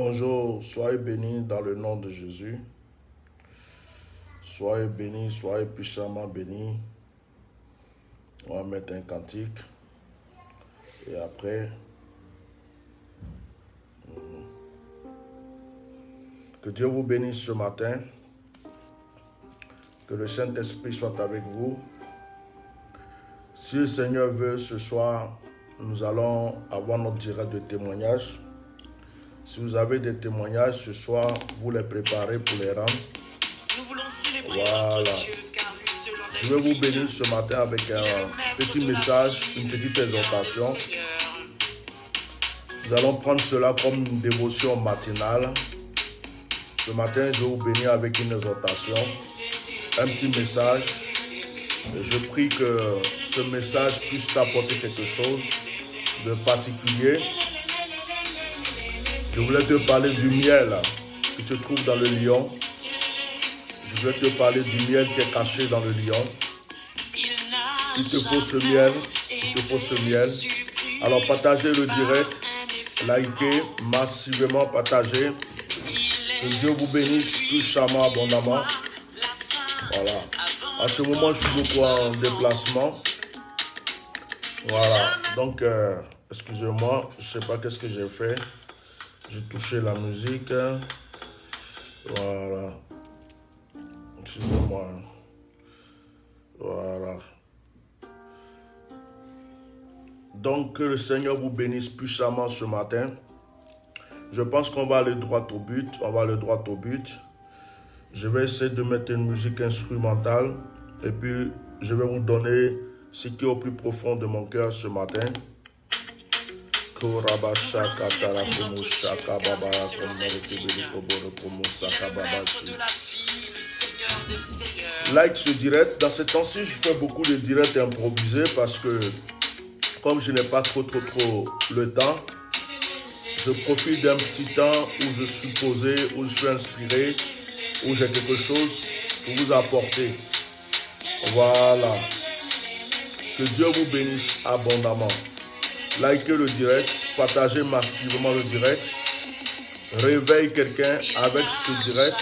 Bonjour, soyez bénis dans le nom de Jésus. Soyez bénis, soyez puissamment bénis. On va mettre un cantique. Et après, que Dieu vous bénisse ce matin. Que le Saint-Esprit soit avec vous. Si le Seigneur veut, ce soir, nous allons avoir notre direct de témoignage. Si vous avez des témoignages ce soir, vous les préparez pour les rendre. Voilà. Je vais vous bénir ce matin avec un petit message, une petite exhortation. Nous allons prendre cela comme une dévotion matinale. Ce matin, je vais vous bénir avec une exhortation, un petit message. Je prie que ce message puisse t'apporter quelque chose de particulier. Je voulais te parler du miel qui se trouve dans le lion. Je voulais te parler du miel qui est caché dans le lion. Il te faut ce miel. Il te faut ce miel. Alors partagez le direct. Likez, massivement partagez. Que Dieu vous bénisse puissamment, abondamment. Voilà. À ce moment, je suis beaucoup en déplacement. Voilà. Donc, excusez-moi, je ne sais pas qu'est-ce que j'ai fait. J'ai touché la musique. Voilà. Excusez-moi. Voilà. Donc, que le Seigneur vous bénisse puissamment ce matin. Je pense qu'on va aller droit au but. On va aller droit au but. Je vais essayer de mettre une musique instrumentale. Et puis, je vais vous donner ce qui est au plus profond de mon cœur ce matin. Like ce direct. Dans ce temps-ci, je fais beaucoup de directs improvisés parce que comme je n'ai pas trop le temps, je profite d'un petit temps où je suis posé, où je suis inspiré, où j'ai quelque chose pour vous apporter. Voilà. Que Dieu vous bénisse abondamment. Likez le direct, partagez massivement le direct. Réveille quelqu'un avec ce direct.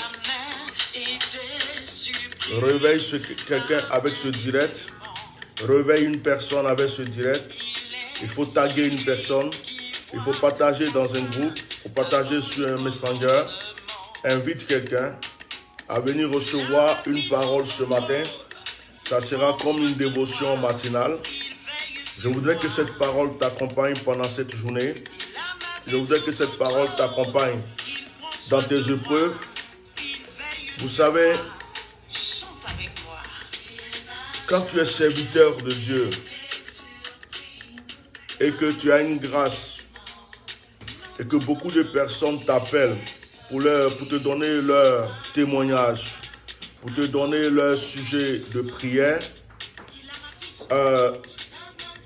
Réveille quelqu'un avec ce direct. Réveille une personne avec ce direct. Il faut taguer une personne. Il faut partager dans un groupe. Il faut partager sur un messenger. Invite quelqu'un à venir recevoir une parole ce matin. Ça sera comme une dévotion matinale. Je voudrais que cette parole t'accompagne pendant cette journée. Je voudrais que cette parole t'accompagne dans tes épreuves. Vous savez, quand tu es serviteur de Dieu et que tu as une grâce et que beaucoup de personnes t'appellent pour te donner leur témoignage, pour te donner leur sujet de prière,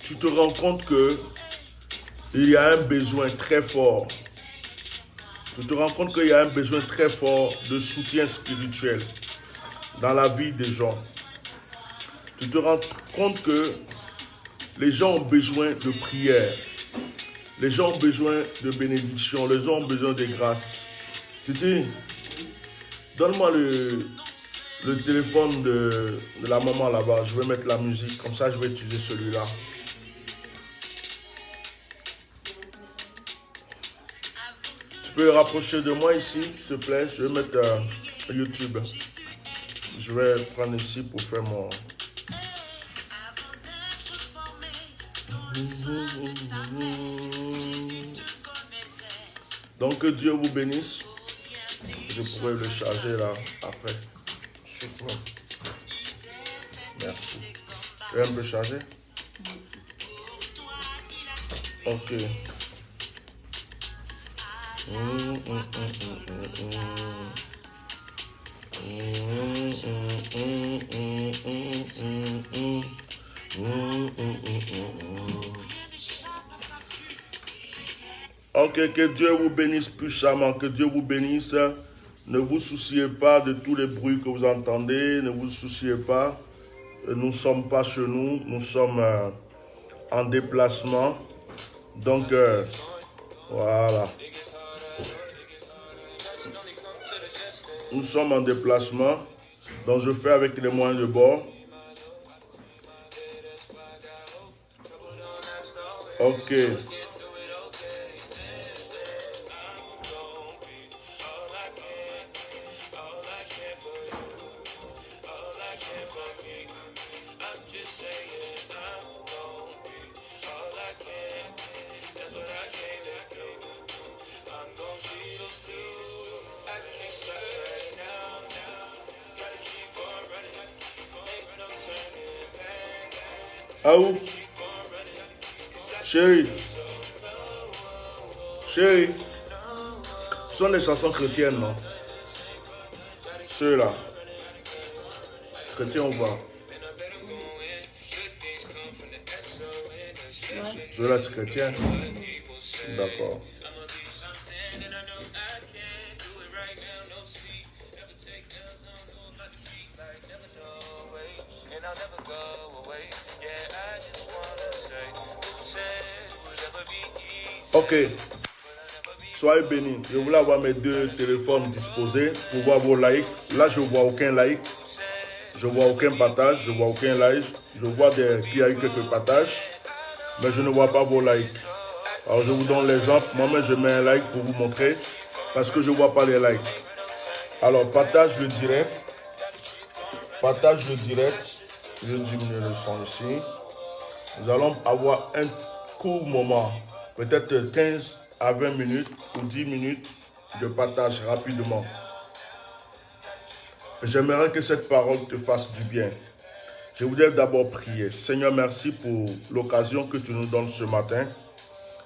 tu te rends compte qu'il y a un besoin très fort. Tu te rends compte qu'il y a un besoin très fort de soutien spirituel dans la vie des gens. Tu te rends compte que les gens ont besoin de prière. Les gens ont besoin de bénédiction. Les gens ont besoin de grâce. Tu dis, donne-moi le téléphone de la maman là-bas. Je vais mettre la musique. Comme ça, je vais utiliser celui-là. Tu peux le rapprocher de moi ici, s'il te plaît. Je vais mettre YouTube. Je vais prendre ici pour faire mon... Donc que Dieu vous bénisse. Je pourrais le charger là après. Super. Merci. Tu veux un peu charger? Ok. Ok, que Dieu vous bénisse puissamment, que Dieu vous bénisse. Ne vous souciez pas de tous les bruits que vous entendez, ne vous souciez pas. Nous ne sommes pas chez nous, nous sommes en déplacement. Donc, voilà. Nous sommes en déplacement, donc je fais avec les moyens de bord. Ok. Ah où? Chérie. Chérie. Ce sont des chansons chrétiennes, non? Ceux-là. Chrétiens ou pas? Ceux-là, c'est chrétien. D'accord. Ok. Soyez bénis. Je voulais avoir mes deux téléphones disposés pour voir vos likes. Là, je ne vois aucun like. Je ne vois aucun partage. Je ne vois aucun like. Je vois qu'il y a eu quelques partages. Mais je ne vois pas vos likes. Alors, je vous donne l'exemple. Moi-même, je mets un like pour vous montrer. Parce que je ne vois pas les likes. Alors, partage le direct. Partage le direct. Je diminue le son ici. Nous allons avoir un court moment. Peut-être 15 à 20 minutes ou 10 minutes de partage rapidement. J'aimerais que cette parole te fasse du bien. Je voudrais d'abord prier. Seigneur, merci pour l'occasion que tu nous donnes ce matin.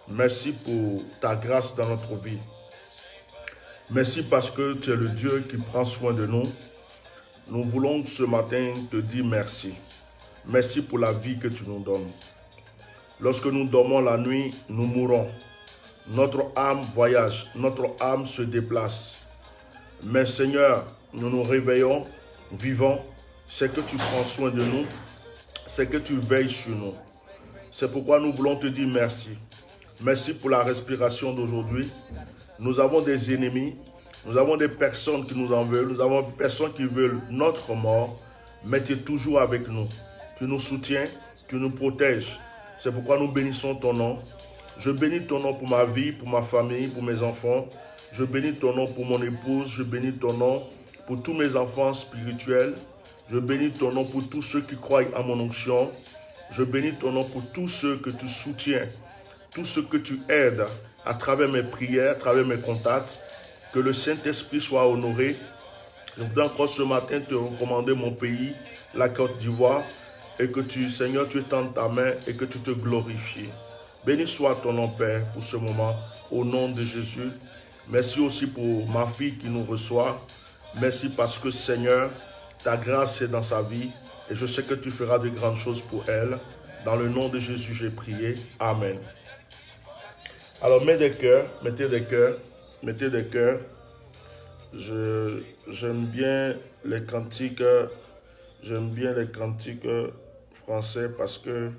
Merci pour ta grâce dans notre vie. Merci parce que tu es le Dieu qui prend soin de nous. Nous voulons ce matin te dire merci. Merci pour la vie que tu nous donnes. Lorsque nous dormons la nuit, nous mourons. Notre âme voyage, notre âme se déplace. Mais Seigneur, nous nous réveillons, vivons. C'est que tu prends soin de nous. C'est que tu veilles sur nous. C'est pourquoi nous voulons te dire merci. Merci pour la respiration d'aujourd'hui. Nous avons des ennemis. Nous avons des personnes qui nous en veulent. Nous avons des personnes qui veulent notre mort. Mais tu es toujours avec nous. Tu nous soutiens. Tu nous protèges. C'est pourquoi nous bénissons ton nom. Je bénis ton nom pour ma vie, pour ma famille, pour mes enfants. Je bénis ton nom pour mon épouse. Je bénis ton nom pour tous mes enfants spirituels. Je bénis ton nom pour tous ceux qui croient à mon onction. Je bénis ton nom pour tous ceux que tu soutiens, tous ceux que tu aides à travers mes prières, à travers mes contacts. Que le Saint-Esprit soit honoré. Je voudrais encore ce matin te recommander mon pays, la Côte d'Ivoire, et que tu, Seigneur, tu étendes ta main et que tu te glorifies. Béni soit ton nom, Père, pour ce moment, au nom de Jésus. Merci aussi pour ma fille qui nous reçoit. Merci parce que, Seigneur, ta grâce est dans sa vie et je sais que tu feras de grandes choses pour elle. Dans le nom de Jésus, j'ai prié. Amen. Alors, mettez des cœurs, mettez des cœurs, mettez des cœurs. J'aime bien les cantiques, français parce que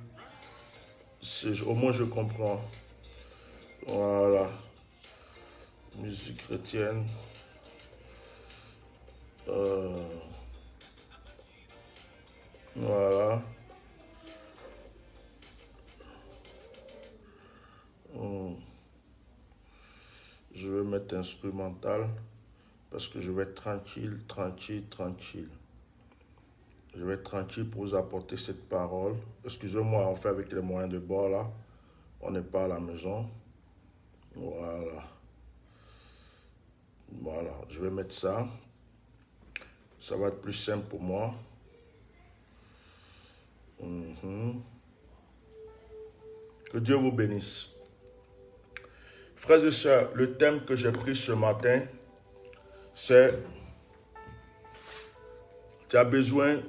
au moins je comprends. Voilà. Musique chrétienne. Voilà. Je vais mettre instrumental parce que je vais être tranquille, tranquille, tranquille. Je vais être tranquille pour vous apporter cette parole. Excusez-moi, on fait avec les moyens de bord là. On n'est pas à la maison. Voilà. Voilà, je vais mettre ça. Ça va être plus simple pour moi. Que Dieu vous bénisse. Frères et sœurs, le thème que j'ai pris ce matin, c'est tu as besoin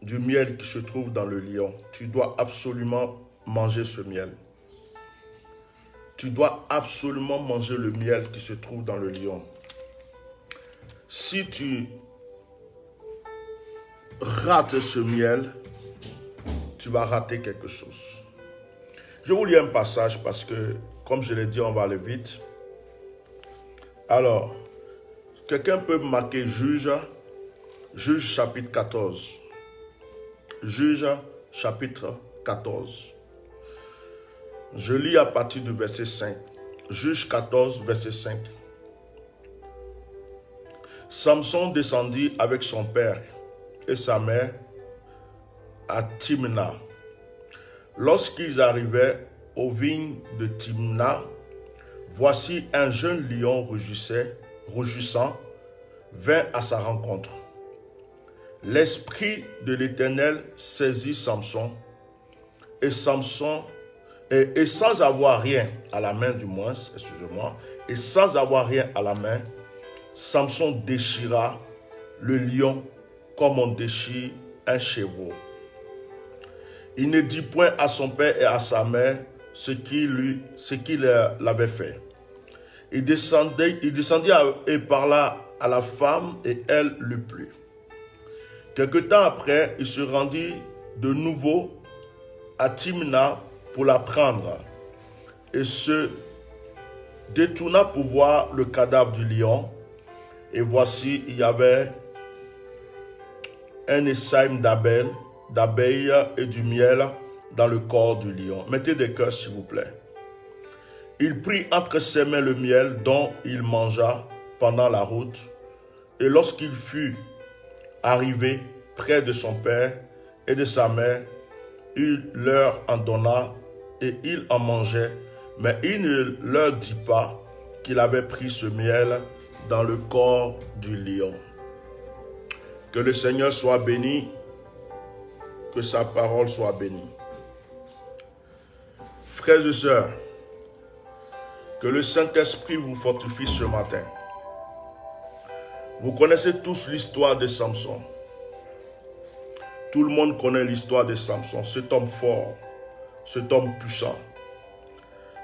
du miel qui se trouve dans le lion. Tu dois absolument manger ce miel. Tu dois absolument manger le miel qui se trouve dans le lion. Si tu rates ce miel, tu vas rater quelque chose. Je vous lis un passage parce que, comme je l'ai dit, on va aller vite. Alors, Quelqu'un peut marquer Juge chapitre 14. Juge chapitre 14. Je lis à partir du verset 5. Juge 14, verset 5. Samson descendit avec son père et sa mère à Timna. Lorsqu'ils arrivaient aux vignes de Timna, voici un jeune lion rugissant vint à sa rencontre. L'esprit de l'Éternel saisit Samson, et Samson, et sans avoir rien à la main du moins, et sans avoir rien à la main, Samson déchira le lion comme on déchire un chevreau. Il ne dit point à son père et à sa mère ce qu'il avait fait. Il descendit et parla à la femme et elle lui plut. Quelque temps après, il se rendit de nouveau à Timna pour la prendre et se détourna pour voir le cadavre du lion. Et voici, il y avait un essaim d'abeilles et du miel dans le corps du lion. Mettez des cœurs, s'il vous plaît. Il prit entre ses mains le miel dont il mangea pendant la route. Et lorsqu'il fut arrivé près de son père et de sa mère, il leur en donna et ils en mangeaient. Mais il ne leur dit pas qu'il avait pris ce miel dans le corps du lion. Que le Seigneur soit béni, que sa parole soit bénie. Frères et sœurs, que le Saint-Esprit vous fortifie ce matin. Vous connaissez tous l'histoire de Samson. Tout le monde connaît l'histoire de Samson, cet homme fort, cet homme puissant,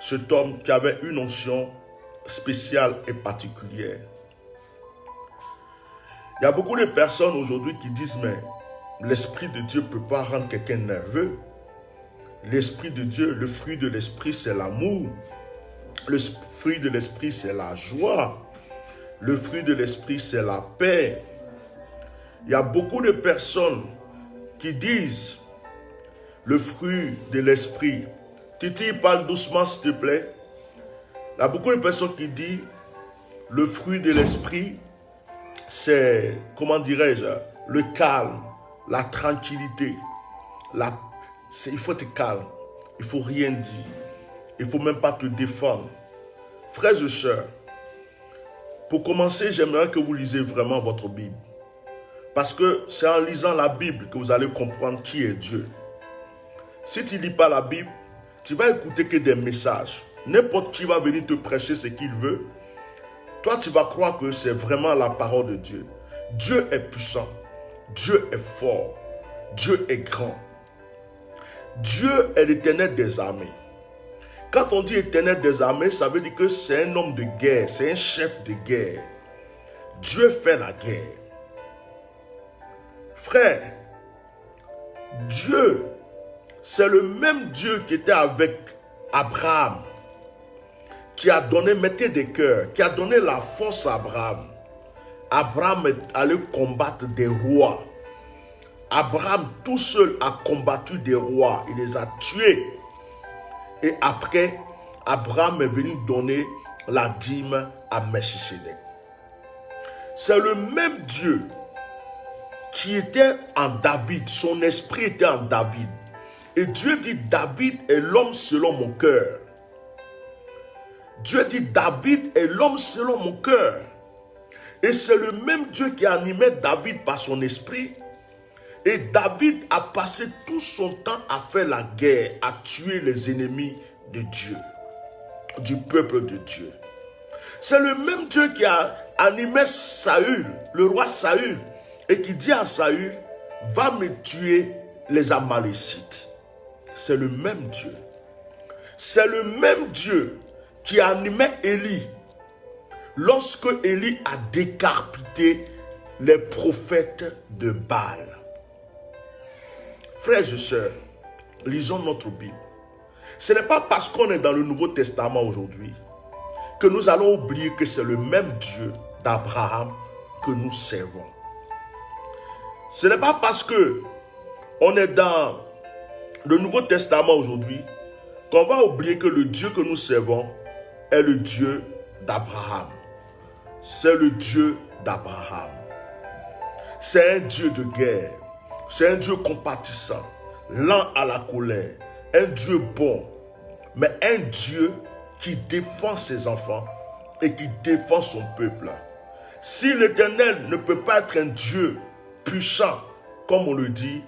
cet homme qui avait une onction spéciale et particulière. Il y a beaucoup de personnes aujourd'hui qui disent, mais l'Esprit de Dieu ne peut pas rendre quelqu'un nerveux. L'Esprit de Dieu, le fruit de l'Esprit, c'est l'amour. Le fruit de l'Esprit, c'est la joie. Le fruit de l'Esprit, c'est la paix. Il y a beaucoup de personnes qui disent le fruit de l'Esprit. Titi, parle doucement, s'il te plaît. Il y a beaucoup de personnes qui disent le fruit de l'Esprit, c'est, comment dirais-je, le calme, la tranquillité. Il faut être calme. Il ne faut rien dire. Il ne faut même pas te défendre. Frères et sœurs, pour commencer, j'aimerais que vous lisez vraiment votre Bible. Parce que c'est en lisant la Bible que vous allez comprendre qui est Dieu. Si tu ne lis pas la Bible, tu vas écouter que des messages. N'importe qui va venir te prêcher ce qu'il veut. Toi, tu vas croire que c'est vraiment la parole de Dieu. Dieu est puissant. Dieu est fort. Dieu est grand. Dieu est l'Éternel des armées. Quand on dit Éternel des armées, ça veut dire que c'est un homme de guerre, c'est un chef de guerre. Dieu fait la guerre. Frère, Dieu, c'est le même Dieu qui était avec Abraham, qui a donné, mettez des cœurs, qui a donné la force à Abraham. Abraham est allé combattre des rois. Abraham tout seul a combattu des rois, il les a tués. Et après, Abraham est venu donner la dîme à Melchisedec. C'est le même Dieu qui était en David, son esprit était en David. Et Dieu dit, David est l'homme selon mon cœur. Dieu dit, David est l'homme selon mon cœur. Et c'est le même Dieu qui animait David par son esprit. Et David a passé tout son temps à faire la guerre, à tuer les ennemis de Dieu, du peuple de Dieu. C'est le même Dieu qui a animé Saül, le roi Saül, et qui dit à Saül, va me tuer les Amalécites. C'est le même Dieu. C'est le même Dieu qui animait Élie lorsque Élie a décapité les prophètes de Baal. Frères et sœurs, lisons notre Bible. Ce n'est pas parce qu'on est dans le Nouveau Testament aujourd'hui que nous allons oublier que c'est le même Dieu d'Abraham que nous servons. Ce n'est pas parce que on est dans le Nouveau Testament aujourd'hui qu'on va oublier que le Dieu que nous servons est le Dieu d'Abraham. C'est le Dieu d'Abraham. C'est un Dieu de guerre. C'est un Dieu compatissant, lent à la colère, un Dieu bon, mais un Dieu qui défend ses enfants et qui défend son peuple. Si l'Éternel ne peut pas être un Dieu puissant, comme on le dit,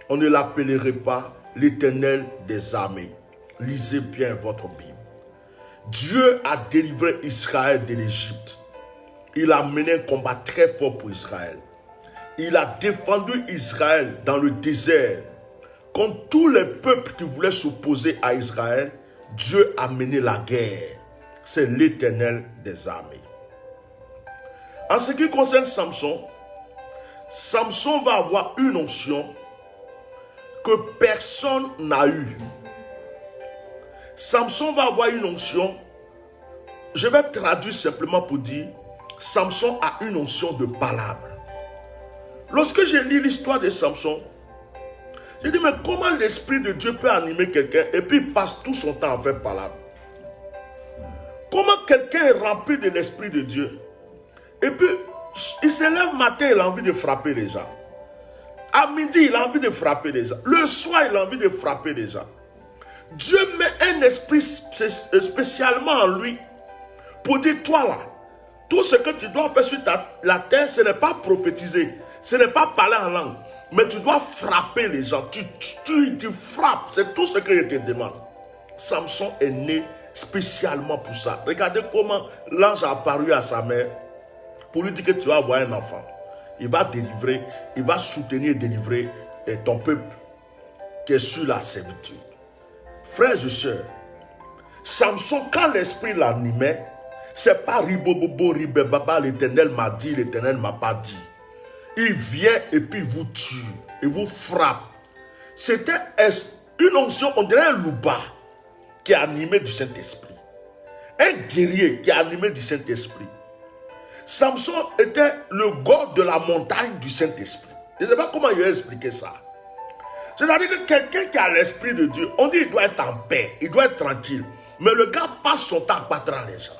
on ne l'appellerait pas l'Éternel des armées. Lisez bien votre Bible. Dieu a délivré Israël de l'Égypte. Il a mené un combat très fort pour Israël. Il a défendu Israël dans le désert. Contre tous les peuples qui voulaient s'opposer à Israël, Dieu a mené la guerre. C'est l'Éternel des armées. En ce qui concerne Samson, Samson va avoir une onction que personne n'a eue. Samson va avoir une onction, je vais traduire simplement pour dire, Samson a une onction de palabre. Lorsque j'ai lu l'histoire de Samson, j'ai dit, mais comment l'Esprit de Dieu peut animer quelqu'un et puis il passe tout son temps à faire palabre? Comment quelqu'un est rempli de l'Esprit de Dieu et puis il se lève matin, il a envie de frapper les gens. À midi, il a envie de frapper les gens. Le soir, il a envie de frapper les gens. Dieu met un esprit spécialement en lui pour dire, toi là, tout ce que tu dois faire sur la terre, ce n'est pas prophétiser, ce n'est pas parler en langue, mais tu dois frapper les gens. Tu frappes, c'est tout ce que je te demande. Samson est né spécialement pour ça. Regardez comment l'ange a apparu à sa mère pour lui dire que tu vas avoir un enfant. Il va délivrer, il va soutenir et délivrer ton peuple qui est sur la servitude. Frères et sœurs, Samson, quand l'esprit l'animait, c'est pas ribobobo, ribebaba, l'Éternel m'a dit, l'Éternel m'a pas dit. Il vient et puis vous tue, il vous frappe. C'était une onction, on dirait un louba qui est animé du Saint-Esprit. Un guerrier qui est animé du Saint-Esprit. Samson était le god de la montagne du Saint-Esprit. Je ne sais pas comment il a expliqué ça. C'est-à-dire que quelqu'un qui a l'Esprit de Dieu, on dit qu'il doit être en paix, il doit être tranquille. Mais le gars passe son temps à battre les gens.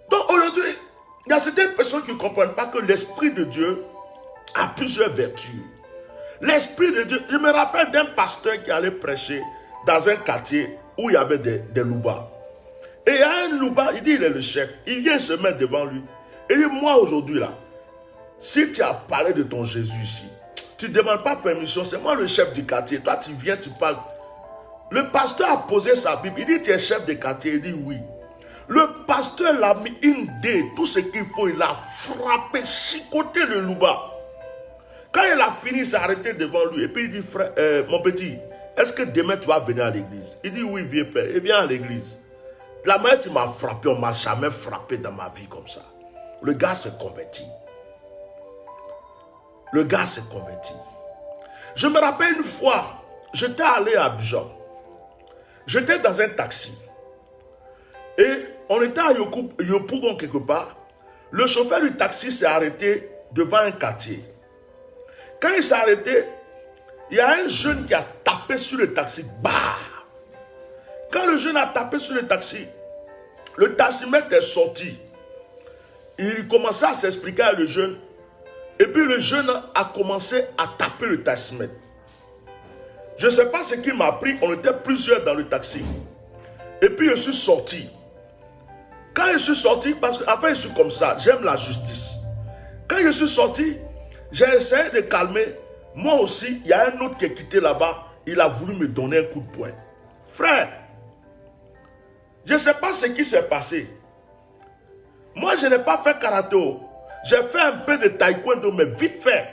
Donc aujourd'hui, il y a certaines personnes qui ne comprennent pas que l'Esprit de Dieu a plusieurs vertus. L'Esprit de Dieu, je me rappelle d'un pasteur qui allait prêcher dans un quartier où il y avait des loubas. Et il y a un louba, il dit il est le chef. Il vient se mettre devant lui. Et il dit, moi aujourd'hui là, si tu as parlé de ton Jésus ici, tu ne demandes pas permission, c'est moi le chef du quartier. Toi tu viens, tu parles. Le pasteur a posé sa Bible, il dit tu es chef de quartier, il dit oui. Le pasteur l'a mis une dé, tout ce qu'il faut, il a frappé, chicoté le louba. Quand il a fini, il s'est arrêté devant lui. Et puis il dit, frère, mon petit, est-ce que demain tu vas venir à l'église? Il dit oui, vieux père, il vient à l'église. La manière tu m'as frappé, on ne m'a jamais frappé dans ma vie comme ça. Le gars s'est converti. Le gars s'est converti. Je me rappelle une fois, j'étais allé à Abidjan. J'étais dans un taxi. Et on était à Yopougon quelque part. Le chauffeur du taxi s'est arrêté devant un quartier. Quand il s'est arrêté, il y a un jeune qui a tapé sur le taxi. Bah! Quand le jeune a tapé sur le taximètre est sorti. Il commençait à s'expliquer à le jeune. Et puis le jeune a commencé à taper le taximètre. Je ne sais pas ce qui m'a pris. On était plusieurs dans le taxi. Et puis je suis sorti. Quand je suis sorti, parce que enfin je suis comme ça, j'aime la justice. Quand je suis sorti, j'ai essayé de calmer. Moi aussi, il y a un autre qui est quitté là-bas. Il a voulu me donner un coup de poing. Frère, je ne sais pas ce qui s'est passé. Moi, je n'ai pas fait karaté. J'ai fait un peu de taekwondo, mais vite fait.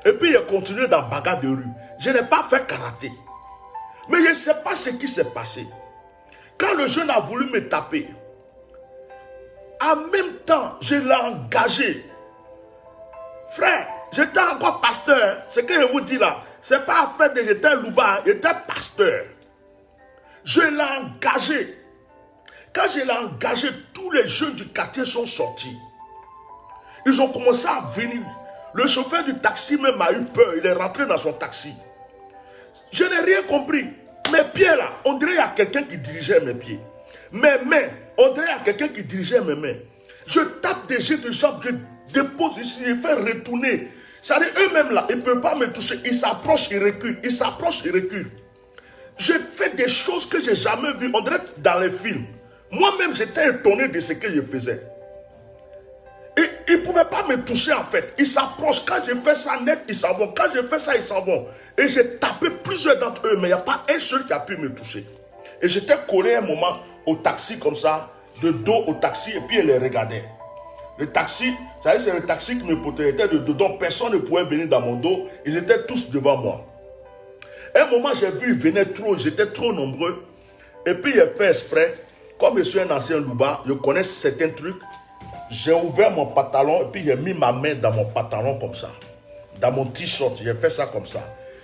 Et puis, j'ai continué dans bagarre de rue. Je n'ai pas fait karaté. Mais je ne sais pas ce qui s'est passé. Quand le jeune a voulu me taper, en même temps, je l'ai engagé. Frère, j'étais encore pasteur. Ce que je vous dis là, ce n'est pas affaire de j'étais un louba, j'étais pasteur. Je l'ai engagé. Quand je l'ai engagé, tous les jeunes du quartier sont sortis. Ils ont commencé à venir. Le chauffeur du taxi même a eu peur. Il est rentré dans son taxi. Je n'ai rien compris. Mes pieds là, on dirait qu'il y a quelqu'un qui dirigeait mes pieds. Mes mains, on dirait qu'il y a quelqu'un qui dirigeait mes mains. Je tape des jets de jambes, je dépose ici et fais retourner. C'est-à-dire eux-mêmes là, ils ne peuvent pas me toucher. Ils s'approchent, ils reculent. Ils s'approchent, ils reculent. Je fais des choses que je n'ai jamais vues. On dirait dans les films. Moi-même, j'étais étonné de ce que je faisais. Et ils ne pouvaient pas me toucher en fait. Ils s'approchent. Quand je fais ça net, ils s'en vont. Quand je fais ça, ils s'en vont. Et j'ai tapé plusieurs d'entre eux, mais il n'y a pas un seul qui a pu me toucher. Et j'étais collé un moment au taxi comme ça, de dos au taxi, et puis ils les regardaient. Le taxi, c'est le taxi qui me protégeait de dos, donc personne ne pouvait venir dans mon dos. Ils étaient tous devant moi. Un moment, j'ai vu, ils venaient trop, j'étais trop nombreux. Et puis, j'ai fait exprès, comme je suis un ancien louba, je connais certains trucs. J'ai ouvert mon pantalon et puis j'ai mis ma main dans mon pantalon comme ça. Dans mon t-shirt, j'ai fait ça comme ça.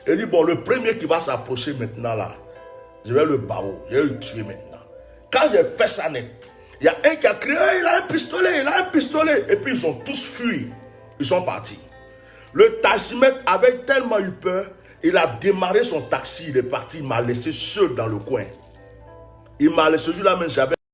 Et dit, bon, le premier qui va s'approcher maintenant là, je vais le barreau, je vais le tuer maintenant. Quand j'ai fait ça net, il y a un qui a crié, il a un pistolet, il a un pistolet. Et puis ils ont tous fui, ils sont partis. Le taximètre avait tellement eu peur, il a démarré son taxi, il est parti, il m'a laissé seul dans le coin. Il m'a laissé, ce jour-là même, j'avais